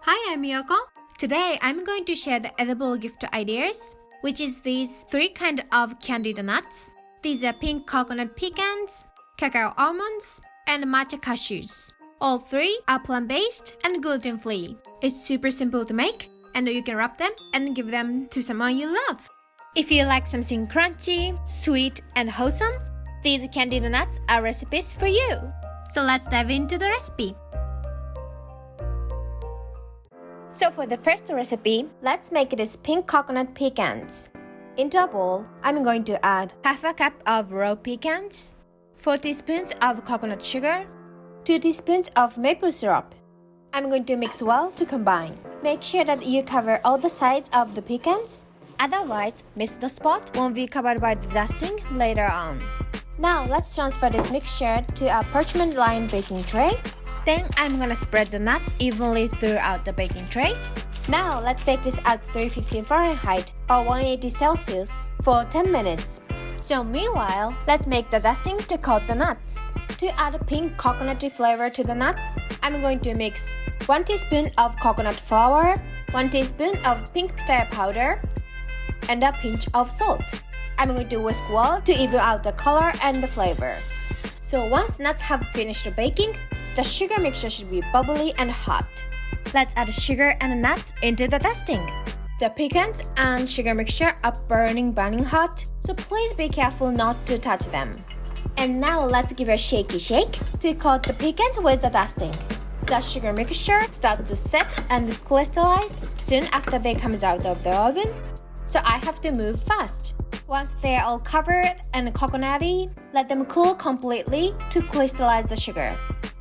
Hi, I'm Yoko. Today, I'm going to share the edible gift ideas, which is these three kinds of candied nuts. These are pink coconut pecans, cacao almonds, and matcha cashews. All three are plant-based and gluten-free. It's super simple to make, and you can wrap them and give them to someone you love. If you like something crunchy, sweet, and wholesome, these candied nuts are recipes for you. So let's dive into the recipe. So for the first recipe, let's make this pink coconut pecans. Into a bowl, I'm going to add half a cup of raw pecans, 4 teaspoons of coconut sugar, 2 teaspoons of maple syrup. I'm going to mix well to combine. Make sure that you cover all the sides of the pecans. Otherwise, miss the spot won't be covered by the dusting later on. Now let's transfer this mixture to a parchment-lined baking tray. Then I'm gonna spread the nuts evenly throughout the baking tray. Now let's bake this at 350 Fahrenheit or 180 Celsius for 10 minutes. So meanwhile, let's make the dusting to coat the nuts. To add a pink coconutty flavor to the nuts, I'm going to mix 1 teaspoon of coconut flour, 1 teaspoon of pink potato powder, and a pinch of salt. I'm going to whisk well to even out the color and the flavor. So once nuts have finished baking, the sugar mixture should be bubbly and hot. Let's add sugar and nuts into the dusting. The pecans and sugar mixture are burning hot, so please be careful not to touch them. And now let's give a shaky shake to coat the pecans with the dusting. The sugar mixture starts to set and crystallize soon after they come out of the oven, so I have to move fast. Once they are all covered and coconutty, let them cool completely to crystallize the sugar.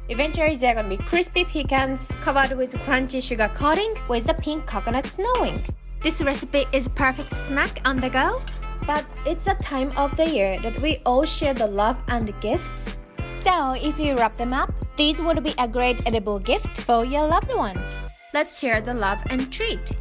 Eventually, they're gonna be crispy pecans covered with crunchy sugar coating with the pink coconut snowing. This recipe is perfect snack on the go, but it's a time of the year that we all share the love and gifts. So if you wrap them up, these would be a great edible gift for your loved ones. Let's share the love and treat.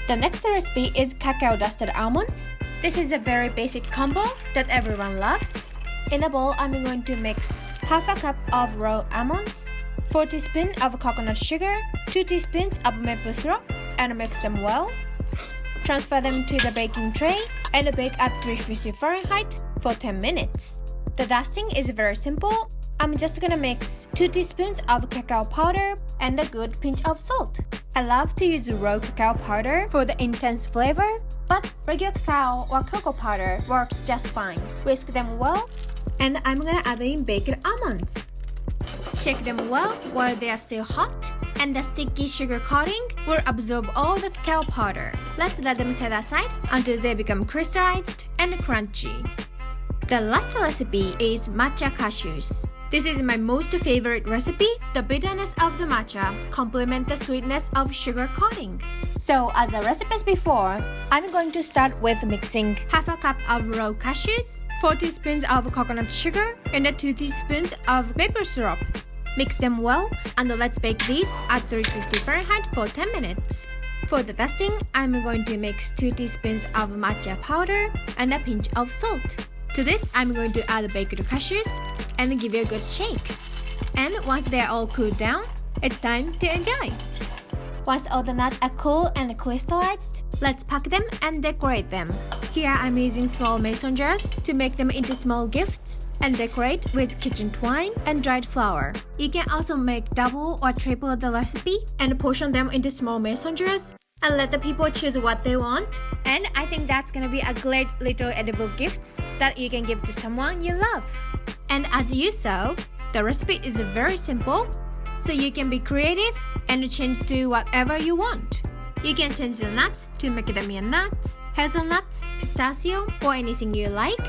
The next recipe is cacao dusted almonds. This is a very basic combo that everyone loves. In a bowl, I'm going to mix half a cup of raw almonds, 4 teaspoons of coconut sugar, 2 teaspoons of maple syrup, and mix them well. Transfer them to the baking tray and bake at 350 Fahrenheit for 10 minutes. The dusting is very simple. I'm just gonna mix 2 teaspoons of cacao powder and a good pinch of salt. I love to use raw cacao powder for the intense flavor, but regular cacao or cocoa powder works just fine. Whisk them well, and I'm gonna add in baked almonds. Shake them well while they are still hot, and the sticky sugar coating will absorb all the cacao powder. Let's let them set aside until they become crystallized and crunchy. The last recipe is matcha cashews. This is my most favorite recipe. The bitterness of the matcha complements the sweetness of sugar coating. So as the recipes before, I'm going to start with mixing half a cup of raw cashews, 4 teaspoons of coconut sugar, and 2 teaspoons of maple syrup. Mix them well, and let's bake these at 350 Fahrenheit for 10 minutes. For the dusting, I'm going to mix 2 teaspoons of matcha powder and a pinch of salt. To this, I'm going to add baked cashews and give it a good shake. And once they're all cooled down, it's time to enjoy. Once all the nuts are cool and crystallized, let's pack them and decorate them. Here I'm using small mason jars to make them into small gifts and decorate with kitchen twine and dried flour. You can also make double or triple the recipe and portion them into small mason jars and let the people choose what they want. And I think that's gonna be a great little edible gift that you can give to someone you love. And as you saw, the recipe is very simple, so you can be creative and change to whatever you want. You can change the nuts to macadamia nuts, hazelnuts, pistachio, or anything you like,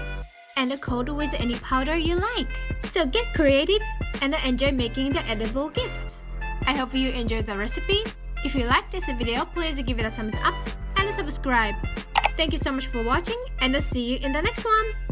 and coat with any powder you like. So get creative and enjoy making the edible gifts. I hope you enjoyed the recipe. If you liked this video, please give it a thumbs up and subscribe. Thank you so much for watching, and I'll see you in the next one.